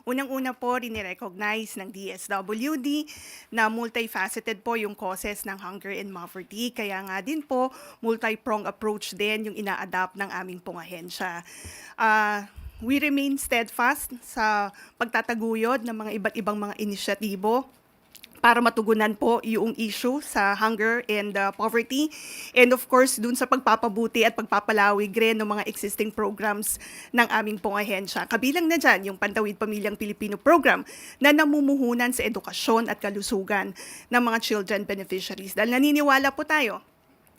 Unang-una po, recognize ng DSWD na multifaceted po yung causes ng hunger and poverty. Kaya nga din po, multi-pronged approach din yung ina-adapt ng aming pong ahensya. We remain steadfast sa pagtataguyod ng mga iba't ibang mga inisyatibo para matugunan po yung issue sa hunger and poverty. And of course, dun sa pagpapabuti at pagpapalawig rin ng mga existing programs ng aming pong ahensya. Kabilang na dyan yung Pantawid Pamilyang Pilipino Program na namumuhunan sa edukasyon at kalusugan ng mga children beneficiaries. Dahil naniniwala po tayo,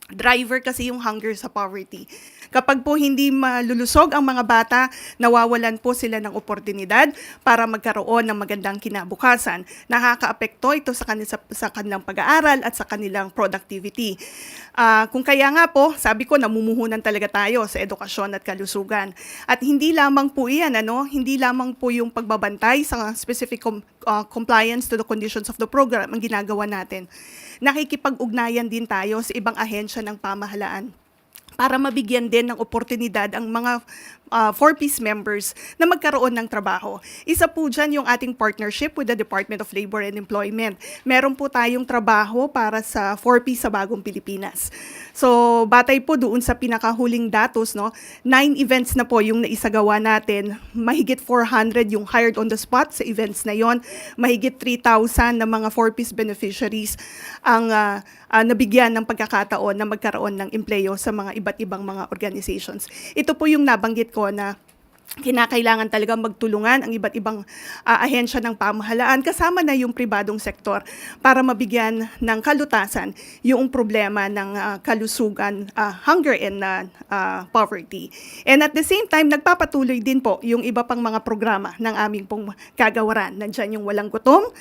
driver kasi yung hunger sa poverty. Kapag po hindi malulusog ang mga bata, nawawalan po sila ng oportunidad para magkaroon ng magandang kinabukasan. Nakakaapekto ito sa kanilang pag-aaral at sa kanilang productivity. Kung kaya nga po, sabi ko, namumuhunan talaga tayo sa edukasyon at kalusugan. At hindi lamang po iyan, hindi lamang po yung pagbabantay sa specific compliance to the conditions of the program ang ginagawa natin. Nakikipag-ugnayan din tayo sa ibang ahensya ng pamahalaan para mabigyan din ng oportunidad ang mga 4-piece members na magkaroon ng trabaho. Isa po dyan yung ating partnership with the Department of Labor and Employment. Meron po tayong trabaho para sa 4-piece sa Bagong Pilipinas. So, batay po doon sa pinakahuling datos, 9 events na po yung naisagawa natin. Mahigit 400 yung hired on the spot sa events na yon. Mahigit 3,000 na mga 4-piece beneficiaries ang nabigyan ng pagkakataon na magkaroon ng empleyo sa mga iba't ibang mga organizations. Ito po yung nabanggit ko na kinakailangan talaga magtulungan ang iba't ibang ahensya ng pamahalaan kasama na yung pribadong sektor para mabigyan ng kalutasan yung problema ng kalusugan, hunger and poverty. And at the same time, nagpapatuloy din po yung iba pang mga programa ng aming pong kagawaran. Nandyan yung Walang Gutom,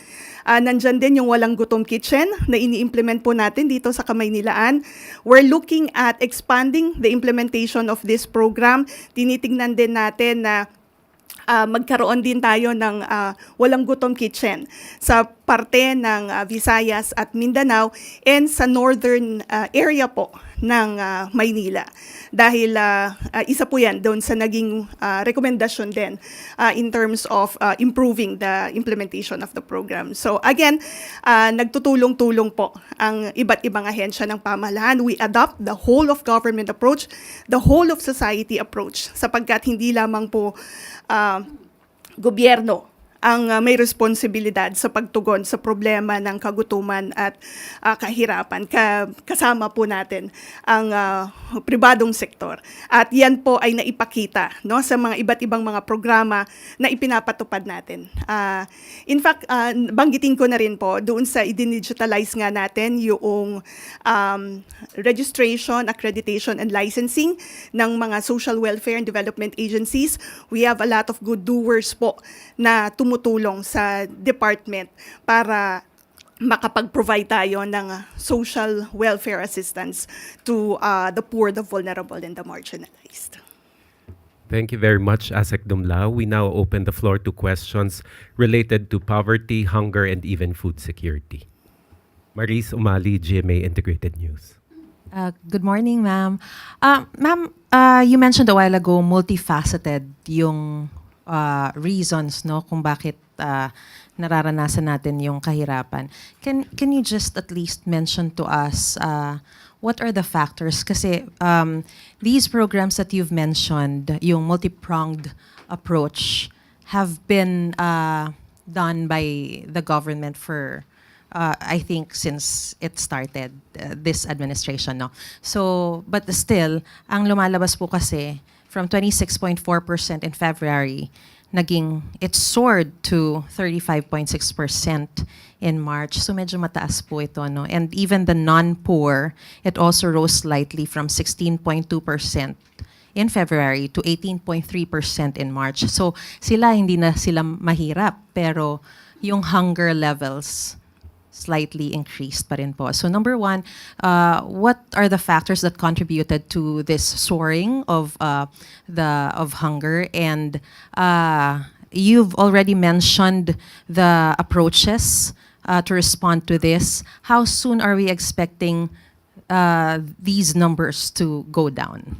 nandyan din yung Walang Gutom Kitchen na ini-implement po natin dito sa Kamaynilaan. We're looking at expanding the implementation of this program. Tinitingnan din natin na magkaroon din tayo ng Walang Gutom Kitchen sa parte ng Visayas at Mindanao and sa northern area po ng Maynila. Dahil isa po yan doon sa naging rekomendasyon din in terms of improving the implementation of the program. So again, nagtutulong-tulong po ang iba't ibang ahensya ng pamahalaan. We adopt the whole of government approach, the whole of society approach, sapagkat hindi lamang po gobyerno ang may responsibilidad sa pagtugon sa problema ng kagutuman at kahirapan. Kasama po natin ang pribadong sektor. At yan po ay naipakita sa mga iba't ibang mga programa na ipinapatupad natin. In fact, banggitin ko na rin po, doon sa i-digitalize nga natin yung registration, accreditation, and licensing ng mga social welfare and development agencies. We have a lot of good doers po na tumutulong sa department para makapag-provide tayo ng social welfare assistance to the poor, the vulnerable, and the marginalized. Thank you very much, Asek Dumlao. We now open the floor to questions related to poverty, hunger, and even food security. Maris Umali, GMA Integrated News. Good morning, ma'am. Ma'am, you mentioned a while ago multifaceted yung reasons kung bakit nararanasan natin yung kahirapan. Can you just at least mention to us what are the factors? Kasi these programs that you've mentioned, yung multi-pronged approach, have been done by the government for I think since it started, this administration. So, but still, ang lumalabas po kasi from 26.4% in February, it soared to 35.6% in March. So medyo mataas po ito. And even the non-poor, it also rose slightly from 16.2% in February to 18.3% in March. So hindi na sila mahirap, pero yung hunger levels slightly increased pa rin po. So number one, what are the factors that contributed to this soaring of hunger? And you've already mentioned the approaches to respond to this. How soon are we expecting these numbers to go down?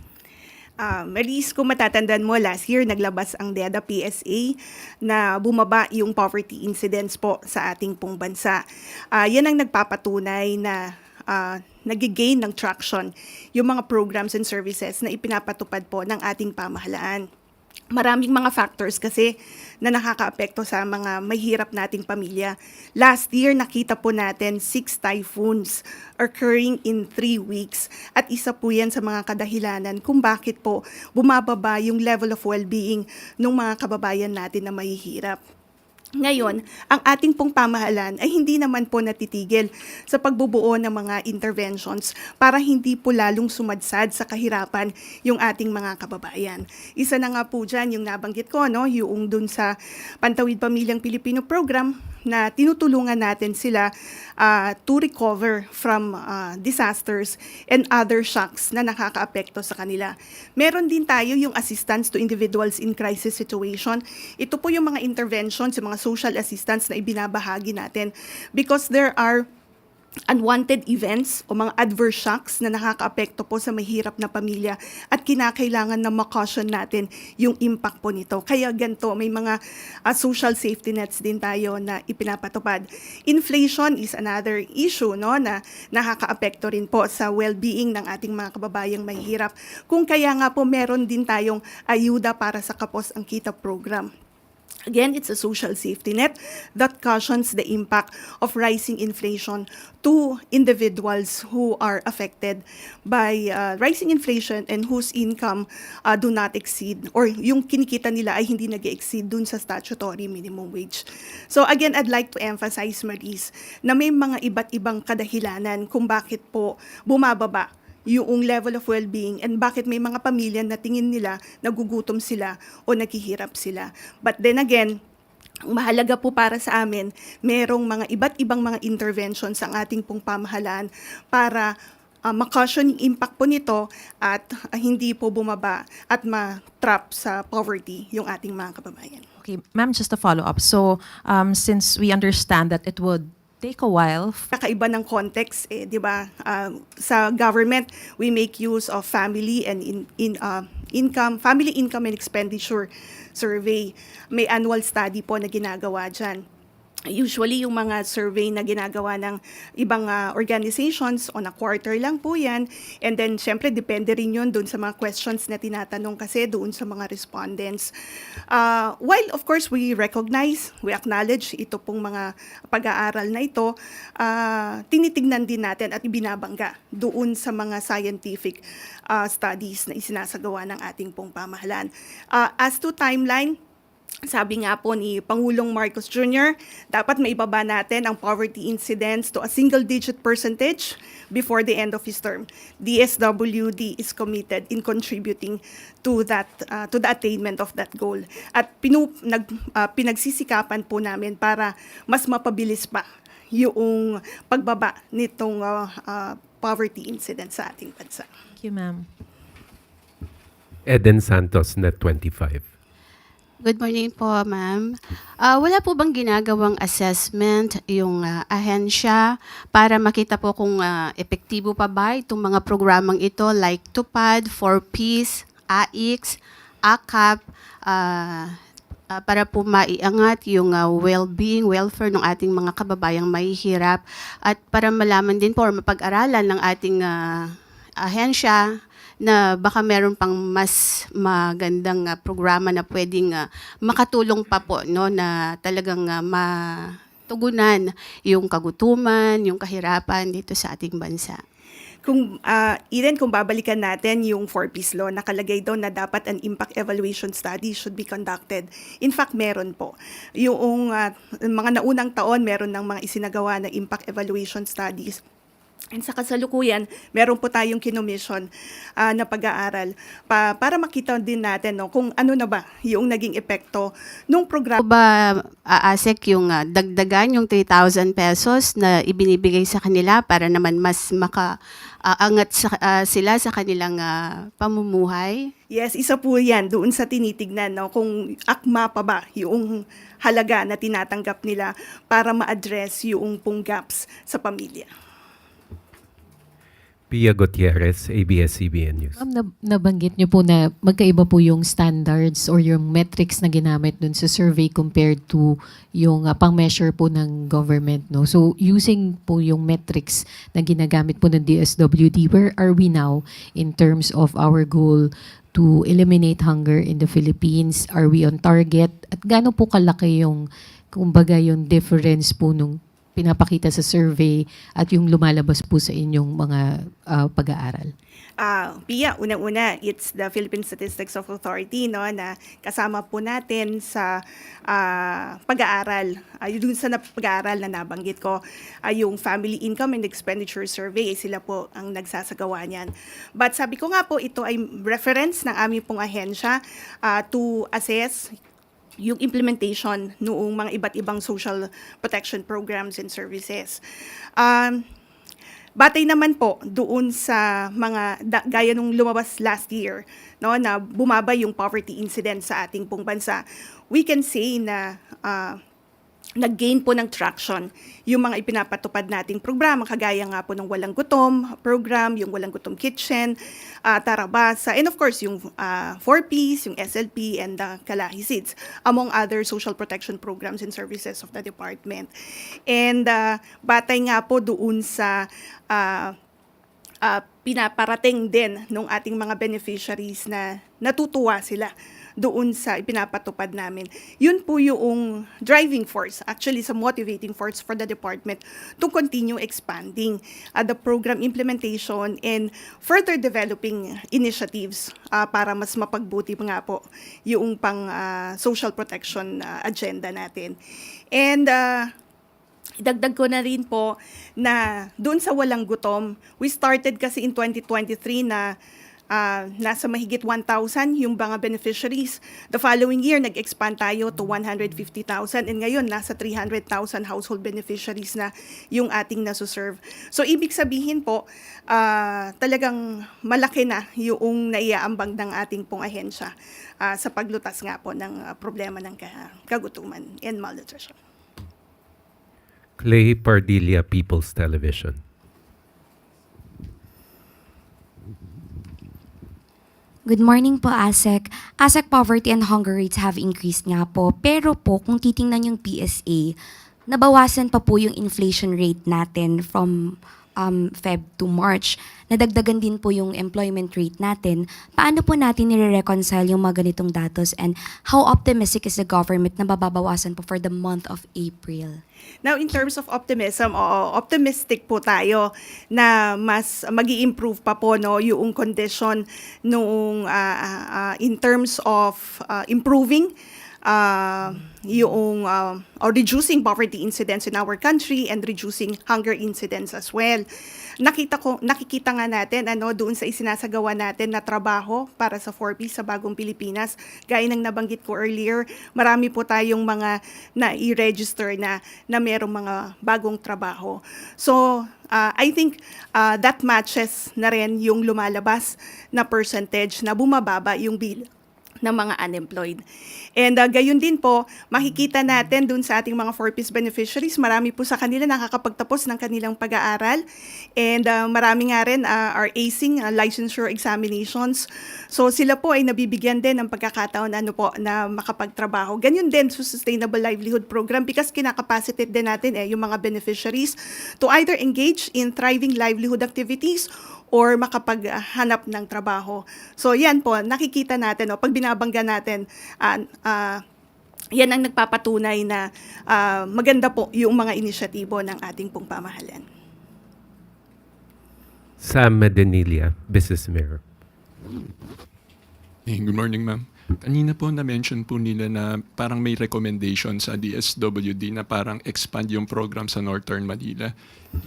Maris, kung matatandaan mo, last year naglabas ang DEDA PSA na bumaba yung poverty incidence po sa ating pong bansa. Yan ang nagpapatunay na nag-gain ng traction yung mga programs and services na ipinapatupad po ng ating pamahalaan. Maraming mga factors kasi na nakakaapekto sa mga mahirap nating pamilya. Last year, nakita po natin 6 typhoons occurring in 3 weeks. At isa po yan sa mga kadahilanan kung bakit po bumababa yung level of well-being ng mga kababayan natin na mahihirap. Ngayon, ang ating pong pamahalaan ay hindi naman po natitigil sa pagbubuo ng mga interventions para hindi po lalong sumadsad sa kahirapan yung ating mga kababayan. Isa na nga po dyan yung nabanggit ko, no, yung dun sa Pantawid Pamilyang Pilipino Program na tinutulungan natin sila to recover from disasters and other shocks na nakakaapekto sa kanila. Meron din tayo yung assistance to individuals in crisis situation. Ito po yung mga interventions, yung mga social assistance na ibinabahagi natin because there are unwanted events o mga adverse shocks na nakakaapekto po sa mahirap na pamilya at kinakailangan na makaution natin yung impact po nito. Kaya ganito, may mga social safety nets din tayo na ipinapatupad. Inflation is another issue, no, na nakakaapekto rin po sa well-being ng ating mga kababayang mahirap. Kung kaya nga po meron din tayong ayuda para sa Kapos ang Kita program. Again, it's a social safety net that cushions the impact of rising inflation to individuals who are affected by rising inflation and whose income do not exceed or yung kinikita nila ay hindi nag-exceed dun sa statutory minimum wage. So again, I'd like to emphasize, Maris, na may mga iba't ibang kadahilanan kung bakit po bumababa yung level of well-being and bakit may mga pamilya na tingin nila nagugutom sila o naghihirap sila. But then again, ang mahalaga po para sa amin, merong mga iba't ibang mga interventions ang ating pong pamahalaan para makaution yung impact po nito at hindi po bumaba at ma-trap sa poverty yung ating mga kababayan. Okay, ma'am, just a follow-up. So, since we understand that it would take a while. Kakaiba ng context, di ba? Sa government, we make use of family and family income and expenditure survey. May annual study po na ginagawa dyan. Usually, yung mga survey na ginagawa ng ibang organizations, on a quarter lang po yan. And then, syempre, depende rin yun doon sa mga questions na tinatanong kasi doon sa mga respondents. While, of course, we recognize, we acknowledge ito pong mga pag-aaral na ito, tinitignan din natin at ibinabangga doon sa mga scientific studies na isinasagawa ng ating pong pamahalaan. As to timeline, sabi nga po ni Pangulong Marcos Jr., dapat maibaba natin ang poverty incidence to a single-digit percentage before the end of his term. DSWD is committed in contributing to that to the attainment of that goal. At pinagsisikapan po namin para mas mapabilis pa yung pagbaba nitong poverty incidence sa ating bansa. Thank you, ma'am. Eden Santos, Net 25. Good morning po, ma'am. Wala po bang ginagawang assessment yung ahensya para makita po kung epektibo pa ba itong mga programang ito like TUPAD, 4Ps, AIX, AKAP, para po maiangat yung well-being, welfare ng ating mga kababayang mahihirap at para malaman din po or mapag-aralan ng ating ahensya na baka meron pang mas magandang programa na pwedeng makatulong pa po, no, na talagang matugunan yung kagutuman, yung kahirapan dito sa ating bansa. Kung kung babalikan natin yung 4Ps law, nakalagay doon na dapat an impact evaluation study should be conducted. In fact, meron po. Yung mga naunang taon, meron ng mga isinagawa na impact evaluation studies. And sa kasalukuyan, meron po tayong kinomission na pag-aaral para makita din natin, no, kung ano na ba yung naging epekto nung programa. Ba ASEC yung dagdagan yung 3,000 pesos na ibinibigay sa kanila para naman mas makaangat sila sa kanilang pamumuhay? Yes, isa po yan doon sa tinitignan, no, kung akma pa ba yung halaga na tinatanggap nila para ma-address yung pong gaps sa pamilya. Pia Gutierrez, ABS-CBN News. Ma'am, nabanggit niyo po na magkaiba po yung standards or yung metrics na ginamit dun sa survey compared to yung pang-measure po ng government, no? So, using po yung metrics na ginagamit po ng DSWD, where are we now in terms of our goal to eliminate hunger in the Philippines? Are we on target? At gaano po kalaki yung, kumbaga, yung difference po nung pinapakita sa survey at yung lumalabas po sa inyong mga pag-aaral? Pia, unang-una, it's the Philippine Statistics Authority, no, na kasama po natin sa pag-aaral. Yung sa pag-aaral na nabanggit ko, yung Family Income and Expenditure Survey, sila po ang nagsasagawa niyan. But sabi ko nga po, ito ay reference ng aming pong ahensya to assess yung implementation noong mga iba't ibang social protection programs and services. Batay naman po doon sa mga gaya nung lumabas last year, no, na bumaba yung poverty incidence sa ating pong bansa. We can say na nag-gain po ng traction yung mga ipinapatupad nating programa, kagaya nga po ng Walang Gutom program, yung Walang Gutom Kitchen, Tarabasa, and of course yung 4Ps, yung SLP, and Kalahi Seeds, among other social protection programs and services of the department. And batay nga po doon sa pinaparating din ng ating mga beneficiaries na natutuwa sila doon sa ipinapatupad namin. Yun po yung driving force, actually sa motivating force for the department to continue expanding the program implementation and further developing initiatives para mas mapagbuti nga po yung pang social protection agenda natin. And idagdag ko na rin po na doon sa Walang Gutom, we started kasi in 2023 na nasa mahigit 1,000 yung mga beneficiaries. The following year, nag-expand tayo to 150,000 and ngayon, nasa 300,000 household beneficiaries na yung ating nasuserve. So, ibig sabihin po, talagang malaki na yung naiaambag ng ating pong ahensya sa paglutas nga po ng problema ng kagutuman and malnutrition. Clay Pardilla, People's Television. Good morning po, ASEC. ASEC poverty and hunger rates have increased nga po. Pero po, kung titingnan yung PSA, nabawasan pa po yung inflation rate natin from Feb to March. Nadagdagan din po yung employment rate natin. Paano po natin nire-reconcile yung mga ganitong datos, and how optimistic is the government na mababawasan po for the month of April? Now, in terms of optimism, optimistic po tayo na mas magi-improve pa po no yung condition noong in terms of improving or reducing poverty incidence in our country and reducing hunger incidence as well. Nakikita nga natin doon sa isinasagawa natin na trabaho para sa 4P sa Bagong Pilipinas. Gaya ng nabanggit ko earlier, marami po tayong mga na-i-register na merong mga bagong trabaho. So, I think that matches na rin yung lumalabas na percentage na bumababa yung bill ng mga unemployed. And gayon din po, makikita natin dun sa ating mga 4Ps beneficiaries, marami po sa kanila nakakapagtapos ng kanilang pag-aaral. And marami nga rin are acing licensure examinations. So sila po ay nabibigyan din ng pagkakataon na makapagtrabaho. Ganyan din sa Sustainable Livelihood Program because kinakapacitate din natin yung mga beneficiaries to either engage in thriving livelihood activities or makapaghanap ng trabaho. So yan po, nakikita natin, pag binabangga natin, yan ang nagpapatunay na maganda po yung mga inisyatibo ng ating pong pamahalaan. Sam Medenilia, Business Mirror. Hey, good morning, ma'am. Kanina po na-mention po nila na parang may recommendation sa DSWD na parang expand yung program sa Northern Manila.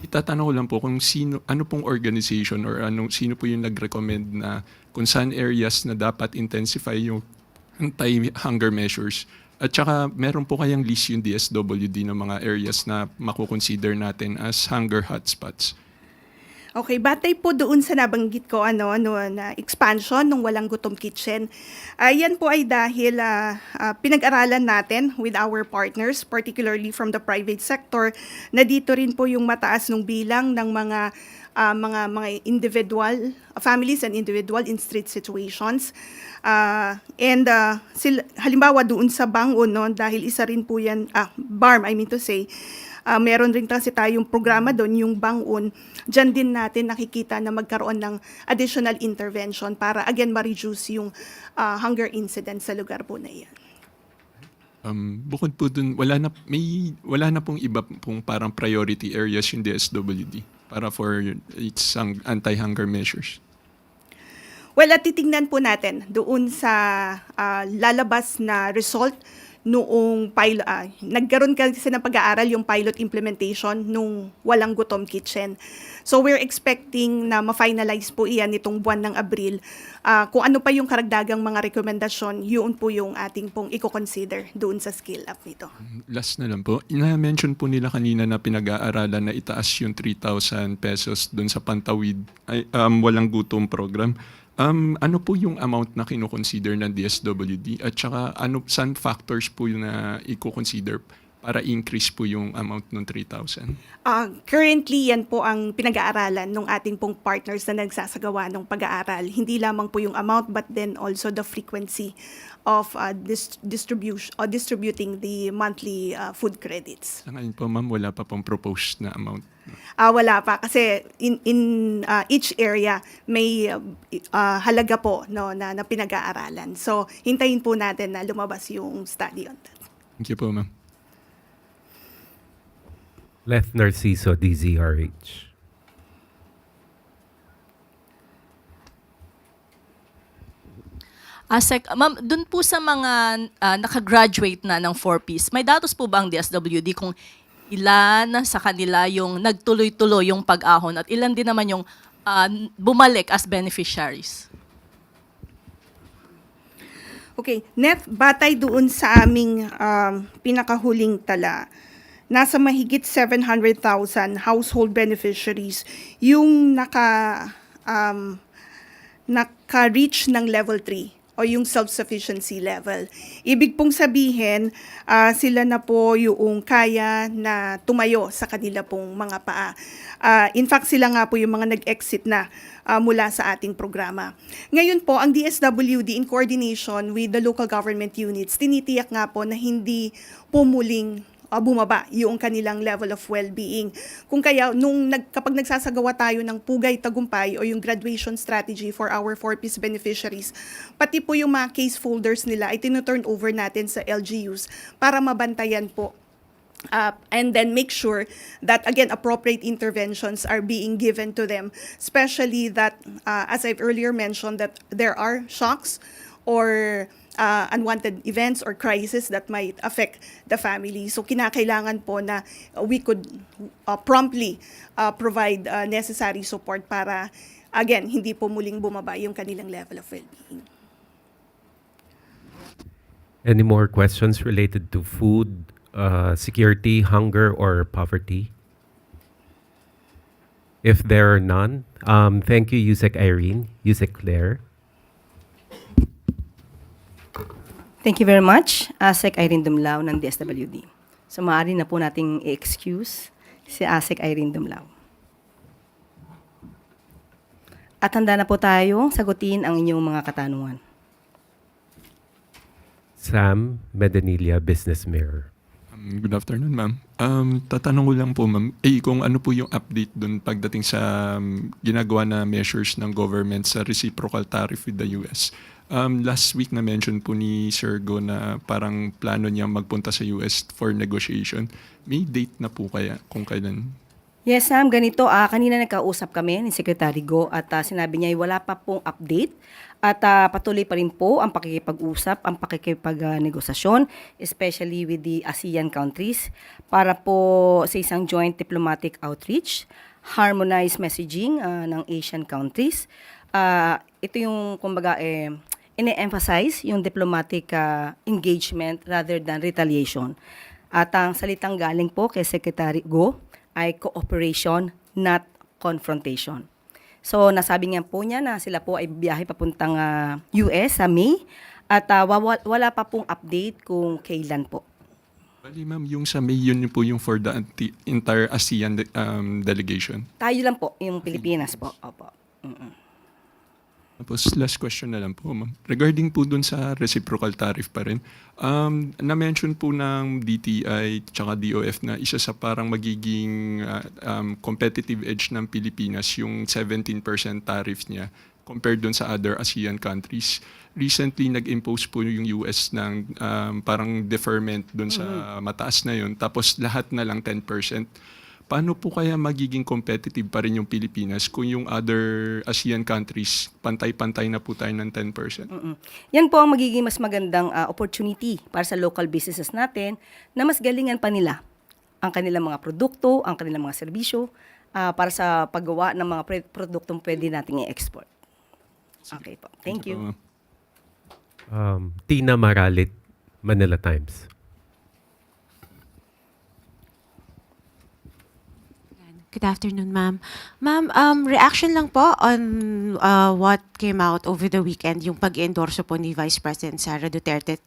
Itatanong ko lang po kung ano pong organization or sino po yung nag-recommend na kung saan areas na dapat intensify yung anti-hunger measures. At saka meron po kayang list yung DSWD ng mga areas na makukonsider natin as hunger hotspots. Okay, batay po doon sa nabanggit ko na expansion ng Walang Gutom Kitchen. Yan po ay dahil pinag-aralan natin with our partners, particularly from the private sector, na dito rin po yung mataas ng bilang ng mga mga individual families and individual in street situations. Halimbawa doon sa Bangon, no, dahil isa rin po yan, BARM, I mean to say, meron rin kasi tayong programa doon, yung Bangon. Diyan din natin nakikita na magkaroon ng additional intervention para again ma-reduce yung hunger incidence sa lugar po na yan. Bukod po dun, wala na pong iba pong parang priority areas yung DSWD para for its anti-hunger measures. Well, at titingnan po natin doon sa lalabas na result noong nagkaroon kasi ng pag-aaral yung pilot implementation nung Walang Gutom Kitchen. So we're expecting na ma-finalize po iyan nitong buwan ng Abril. Kung ano pa yung karagdagang mga rekomendasyon, yun po yung ating pong i-consider doon sa scale up nito. Last na lang po, ina-mention po nila kanina na pinag-aaralan na itaas yung 3,000 pesos doon sa Pantawid Walang Gutom program. Ano po yung amount na kino-consider ng DSWD at saka saan factors po yung na i-consider para increase po yung amount ng 3,000? Currently, yan po ang pinag-aaralan ng ating pong partners na nagsasagawa ng pag-aaral. Hindi lamang po yung amount but then also the frequency of distributing the monthly food credits. Sa ngayon po ma'am, wala pa pong proposed na amount. Wala pa kasi in each area may halaga po, no, na pinag-aaralan. So hintayin po natin na lumabas yung study on that. Thank you po ma'am. Leth Narciso, DZRH. Ma'am, dun po sa mga nakagraduate na ng 4Ps, may datos po ba ang DSWD kung ilan sa kanila yung nagtuloy-tuloy yung pag-ahon at ilan din naman yung bumalik as beneficiaries? Okay, batay doon sa aming pinakahuling tala, nasa mahigit 700,000 household beneficiaries yung naka-reach ng level 3 o yung self-sufficiency level. Ibig pong sabihin, sila na po yung kaya na tumayo sa kanila pong mga paa. In fact, sila nga po yung mga nag-exit na mula sa ating programa. Ngayon po, ang DSWD in coordination with the local government units, tinitiyak nga po na hindi pumuling bumaba yung kanilang level of well-being. Kung kaya, kapag nagsasagawa tayo ng Pugay Tagumpay o yung graduation strategy for our 4Ps beneficiaries, pati po yung mga case folders nila ay tinuturn over natin sa LGUs para mabantayan po. And then make sure that, again, appropriate interventions are being given to them, especially that, as I've earlier mentioned, that there are shocks or unwanted events or crises that might affect the family. So kinakailangan po na we could promptly provide necessary support para, again, hindi po muling bumaba yung kanilang level of well-being. Any more questions related to food, security, hunger, or poverty? If there are none, thank you, Yusek Irene. Yusek Claire. Thank you very much, ASEC Irene Dumlao ng DSWD. So maaari na po nating i-excuse si ASEC Irene Dumlao. At handa na po tayong sagutin ang inyong mga katanungan. Sam Medanilla, Business Mirror. Good afternoon, ma'am. Tatanong ko lang po, ma'am, kung ano po yung update dun pagdating sa ginagawa na measures ng government sa reciprocal tariff with the US. Last week na-mention po ni Sir Go na parang plano niya magpunta sa US for negotiation. May date na po kaya kung kailan? Yes, Sam, ganito. Kanina nagkausap kami ni Secretary Go at sinabi niya ay wala pa pong update at patuloy pa rin po ang pakikipag-usap, ang pakikipag-negosasyon, especially with the ASEAN countries para po sa isang joint diplomatic outreach, harmonized messaging ng Asian countries. Ito yung, kumbaga, ine-emphasize yung diplomatic engagement rather than retaliation. At ang salitang galing po kay Secretary Go ay cooperation, not confrontation. So nasabi nga po niya na sila po ay biyahe papuntang US sa May at wala pa pong update kung kailan po. Bali ma'am, yung sa May, yun po yung for the entire ASEAN delegation. Tayo lang po, yung Pilipinas po. Opo. Tapos last question na lang po, ma'am. Regarding po dun sa reciprocal tariff pa rin, na-mention po ng DTI tsaka DOF na isa sa parang magiging competitive edge ng Pilipinas yung 17% tariff niya compared dun sa other ASEAN countries. Recently, nag-impose po yung US ng parang deferment dun sa mataas na yun, tapos lahat na lang 10%. Paano po kaya magiging competitive pa rin yung Pilipinas kung yung other ASEAN countries, pantay-pantay na po tayo ng 10%? Yan po ang magiging mas magandang opportunity para sa local businesses natin na mas galingan pa nila ang kanilang mga produkto, ang kanilang mga serbisyo para sa paggawa ng mga produktong pwede nating i-export. Okay po. Thank po, you. ma'am. Tina Maralit, Manila Times. Good afternoon, ma'am. Ma'am, reaction lang po on what came out over the weekend, yung pag-endorso po ni Vice President Sara Duterte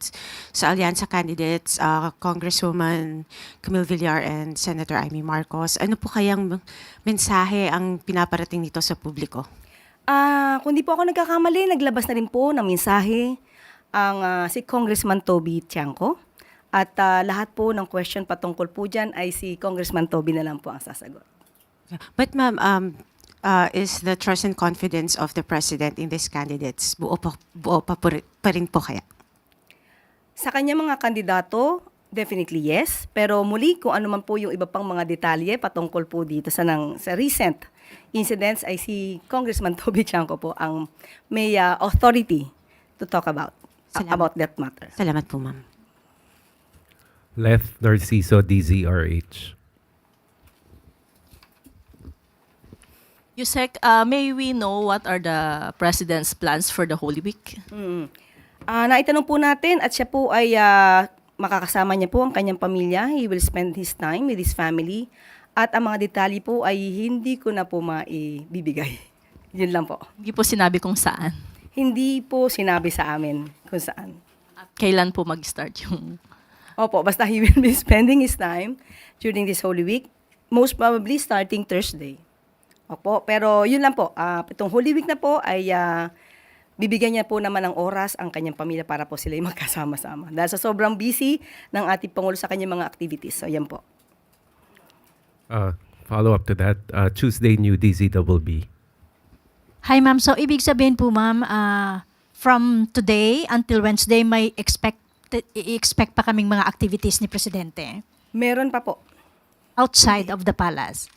sa alyansa candidates, Congresswoman Camille Villar and Senator Amy Marcos. Ano po kayang mensahe ang pinaparating nito sa publiko? Kung di po ako nagkakamali, naglabas na rin po ng mensahe ang si Congressman Toby Tiangco. At lahat po ng question patungkol po dyan ay si Congressman Toby na lang po ang sasagot. But ma'am, is the trust and confidence of the President in these candidates buo pa rin po kaya? Sa kanya mga kandidato, definitely yes. Pero muli, kung ano man po yung iba pang mga detalye patungkol po dito sa recent incidents ay si Congressman Toby Tiangco po ang may authority to talk about that matter. Salamat po, ma'am. Leth Narciso, DZRH. Yusek, may we know what are the President's plans for the Holy Week? Naitanong po natin at siya po ay makakasama niya po ang kanyang pamilya. He will spend his time with his family. At ang mga detalye po ay hindi ko na po maibibigay. Yun lang po. Hindi po sinabi kung saan. Hindi po sinabi sa amin kung saan. At kailan po mag-start yung... Opo, basta he will be spending his time during this Holy Week, most probably starting Thursday. Opo, pero yun lang po. Itong Holy Week na po ay bibigyan niya po naman ng oras ang kanyang pamilya para po sila magkasama-sama. Dahil sa sobrang busy ng ating Pangulo sa kanyang mga activities. So, yan po. Follow up to that, Tuesday New DZBB. Hi ma'am, so ibig sabihin po ma'am, from today until Wednesday may i-expect pa kaming mga activities ni Presidente Meron pa po. outside of the palace.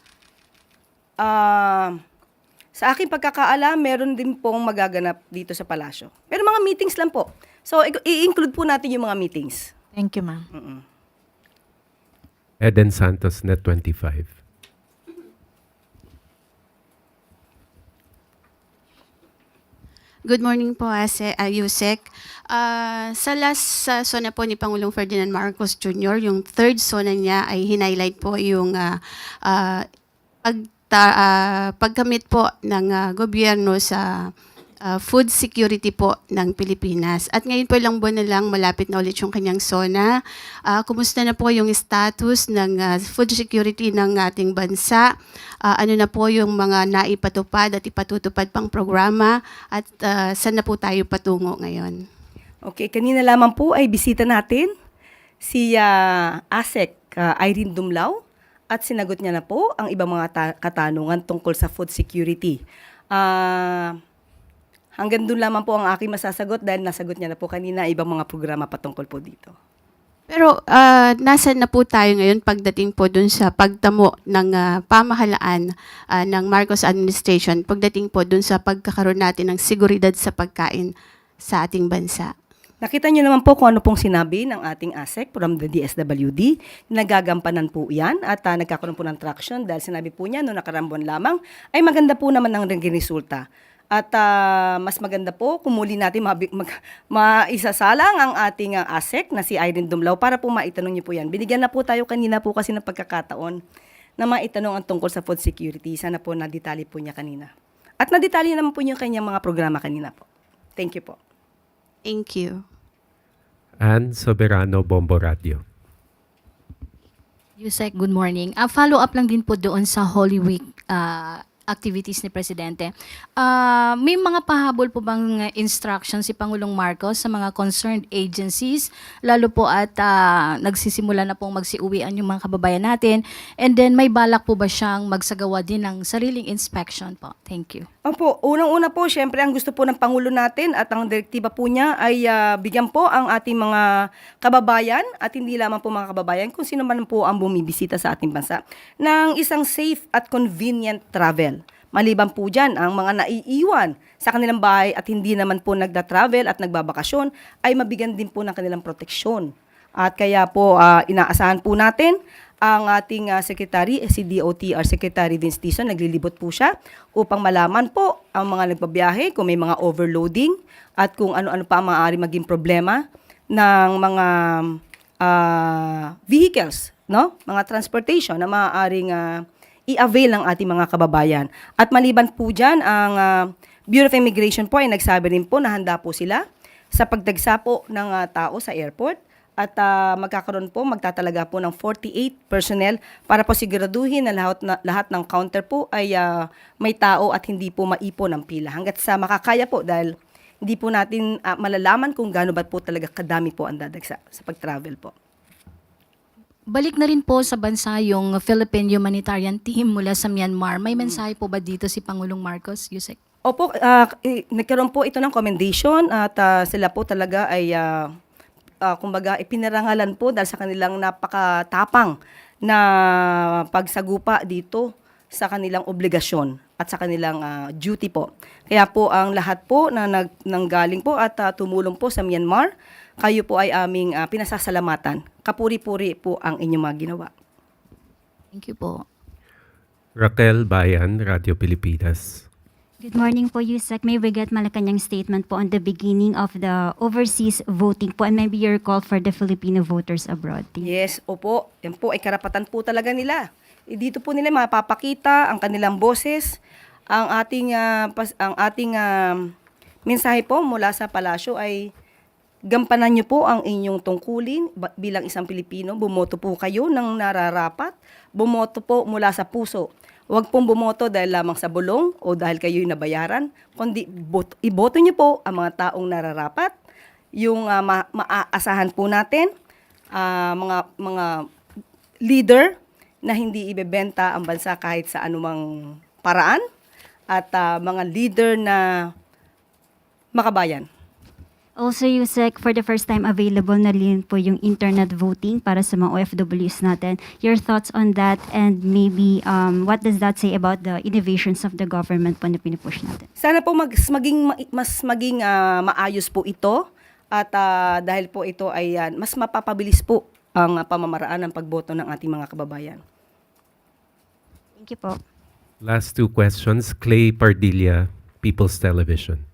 Sa aking pagkakaalam, meron din pong magaganap dito sa palasyo. Pero mga meetings lang po. So, i-include po natin yung mga meetings. Thank you ma'am. Eden Santos, Net 25. Good morning po, Yusek. Sa last sona po ni Pangulong Ferdinand Marcos Jr., yung third sona niya ay hinighlight po yung pagkamit po ng gobyerno sa food security po ng Pilipinas. At ngayon po ilang buwan na lang, malapit na ulit yung kanyang SONA. Kumusta na po yung status ng food security ng ating bansa? Ano na po yung mga naipatupad at ipatutupad pang programa? At saan na po tayo patungo ngayon? Okay, kanina lamang po ay bisita natin si ASEC Irene Dumlao at sinagot niya na po ang ibang mga katanungan tungkol sa food security. Hanggang doon lamang po ang aking masasagot dahil nasagot niya na po kanina ibang mga programa patungkol po dito. Pero nasaan na po tayo ngayon pagdating po dun sa pagtamo ng pamahalaan ng Marcos administration, pagdating po dun sa pagkakaroon natin ng seguridad sa pagkain sa ating bansa? Nakita niyo naman po kung ano pong sinabi ng ating ASEC from the DSWD. Nagagampanan po yan at nagkakaroon po ng traction dahil sinabi po niya noong nakaraang buwan lamang ay maganda po naman ang naging resulta. At mas maganda po kung muli natin maisasalang ang ating ASEC na si Irene Dumlao para po maitanong niyo po yan. Binigyan na po tayo kanina po kasi ng pagkakataon na maitanong ang tungkol sa food security. Sana po nadetali po niya kanina. At nadetali naman po niya kanyang mga programa kanina po. Thank you po. Thank you. Ann Soberano, Bombo Radio. Yusek, good morning. Follow up lang din po doon sa Holy Week activities ni Presidente. May mga pahabol po bang instructions si Pangulong Marcos sa mga concerned agencies, lalo po at nagsisimula na pong magsiuwian yung mga kababayan natin, and then may balak po ba siyang magsagawa din ng sariling inspection po? Thank you. Opo, unang-una po, syempre ang gusto po ng Pangulo natin at ang direktiba po niya ay bigyan po ang ating mga kababayan at hindi lamang po mga kababayan, kung sino man po ang bumibisita sa ating bansa, ng isang safe at convenient travel. Maliban po dyan, ang mga naiiwan sa kanilang bahay at hindi naman po nagda-travel at nagbabakasyon ay mabigyan din po ng kanilang proteksyon. At kaya po inaasahan po natin ang ating secretary, si DOTR Secretary Vince Dizon, naglilibot po siya upang malaman po ang mga nagbabiyahe kung may mga overloading at kung ano-ano pa ang maaari maging problema ng mga vehicles, no? Mga transportation na maaaring i-avail ng ating mga kababayan. At maliban po dyan, ang Bureau of Immigration po ay nagsabi rin po na handa po sila sa pagdagsa po ng tao sa airport at magtatalaga po ng 48 personnel para po siguraduhin na lahat ng counter po ay may tao at hindi po maipon ang pila. Hanggat sa makakaya po dahil hindi po natin malalaman kung gaano ba po talaga kadami po ang dadagsa sa pag-travel po. Balik na rin po sa bansa yung Philippine Humanitarian Team mula sa Myanmar. May mensahe po ba dito si Pangulong Marcos, Yusek? Opo, nagkaroon po ito ng commendation at sila po talaga ay kumbaga ipinarangalan po dahil sa kanilang napakatapang na pagsagupa dito sa kanilang obligasyon at sa kanilang duty po. Kaya po ang lahat po na nanggaling po at tumulong po sa Myanmar, kayo po ay aming pinasasalamatan. Kapuri-puri po ang inyong mga ginawa. Thank you po. Raquel Bayan, Radio Pilipinas. Good morning po, Yusek. May we get Malacanang statement po on the beginning of the overseas voting po and maybe your call for the Filipino voters abroad. Yes, opo. Yan po ay karapatan po talaga nila. Dito po nila mapapakita ang kanilang boses, ang ating mensahe po mula sa palasyo ay gampanan niyo po ang inyong tungkulin bilang isang Pilipino. Bumoto po kayo ng nararapat. Bumoto po mula sa puso. Huwag pong bumoto dahil lamang sa bulong o dahil kayo'y nabayaran, kundi iboto niyo po ang mga taong nararapat, yung maaasahan po natin, mga leader na hindi ibebenta ang bansa kahit sa anumang paraan, at mga leader na makabayan. Also, Yusek, for the first time available na rin po yung internet voting para sa mga OFWs natin. Your thoughts on that and maybe what does that say about the innovations of the government po na pinupush natin? Sana po mas maging maayos po ito at dahil po ito ay mas mapapabilis po ang pamamaraan ng pagboto ng ating mga kababayan. Thank you po. Last two questions. Clay Pardilla, People's Television.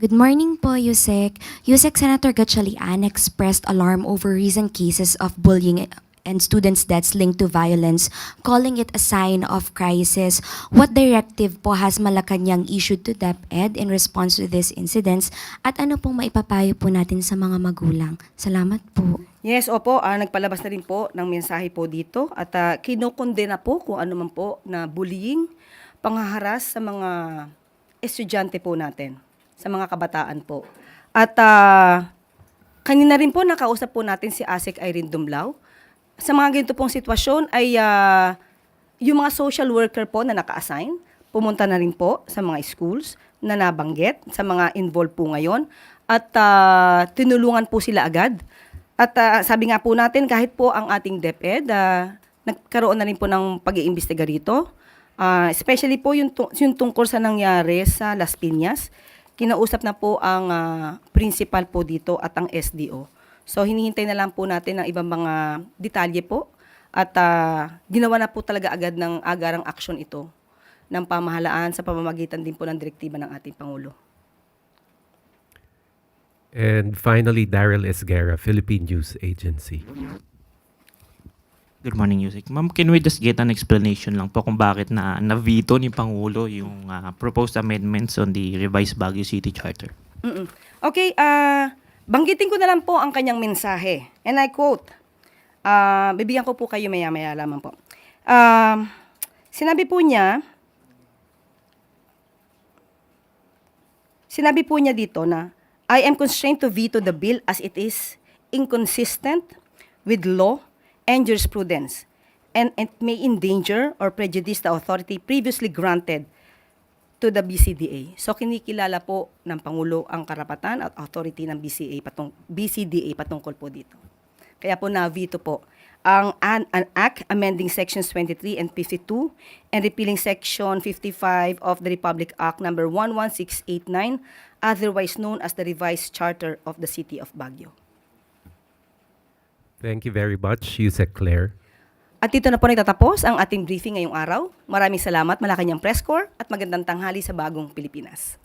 Good morning po, Yusek. Yusek, Senator Gatchalian expressed alarm over recent cases of bullying and students' deaths linked to violence, calling it a sign of crisis. What directive po has Malacanang issued to DepEd in response to these incidents? At ano pong maipapayo po natin sa mga magulang? Salamat po. Yes, opo, nagpalabas na rin po ng mensahe po dito at kinokondena po kung ano man po na bullying, panghaharas sa mga estudyante po natin, sa mga kabataan po. At kanina rin po nakausap po natin si ASEC Irene Dumlao. Sa mga ganito pong sitwasyon ay yung mga social worker po na naka-assign, pumunta na rin po sa mga schools na nabanggit, sa mga involved po ngayon, at tinulungan po sila agad. At sabi nga po natin, kahit po ang ating DepEd, nagkaroon na rin po ng pag-iimbestiga rito, especially po yung tungkol sa nangyari sa Las Piñas. Kinausap na po ang principal po dito at ang SDO. So hinihintay na lang po natin ang ibang mga detalye po at ginawa na po talaga agad ng agarang aksyon ito ng pamahalaan sa pamamagitan din po ng direktiba ng ating Pangulo. And finally, Daryl Esguerra, Philippine News Agency. Good morning, Yusek. Ma'am, can we just get an explanation lang po kung bakit na-veto ni Pangulo yung proposed amendments on the revised Baguio City Charter? Okay, Banggitin ko na lang po ang kanyang mensahe. And I quote, bibigyan ko po kayo maya-maya lamang po. Sinabi po niya dito na, I am constrained to veto the bill as it is inconsistent with law and jurisprudence, and it may endanger or prejudice the authority previously granted to the BCDA. So kinikilala po ng Pangulo ang karapatan at authority ng BCDA patungkol po dito. Kaya po na-veto po ang Act amending Sections 23 and 52 and repealing Section 55 of the Republic Act number 11689, otherwise known as the Revised Charter of the City of Baguio. Thank you very much, Yusek Claire. At dito na po nagtatapos ang ating briefing ngayong araw. Maraming salamat, Malacanang Press Corps, at magandang tanghali sa bagong Pilipinas.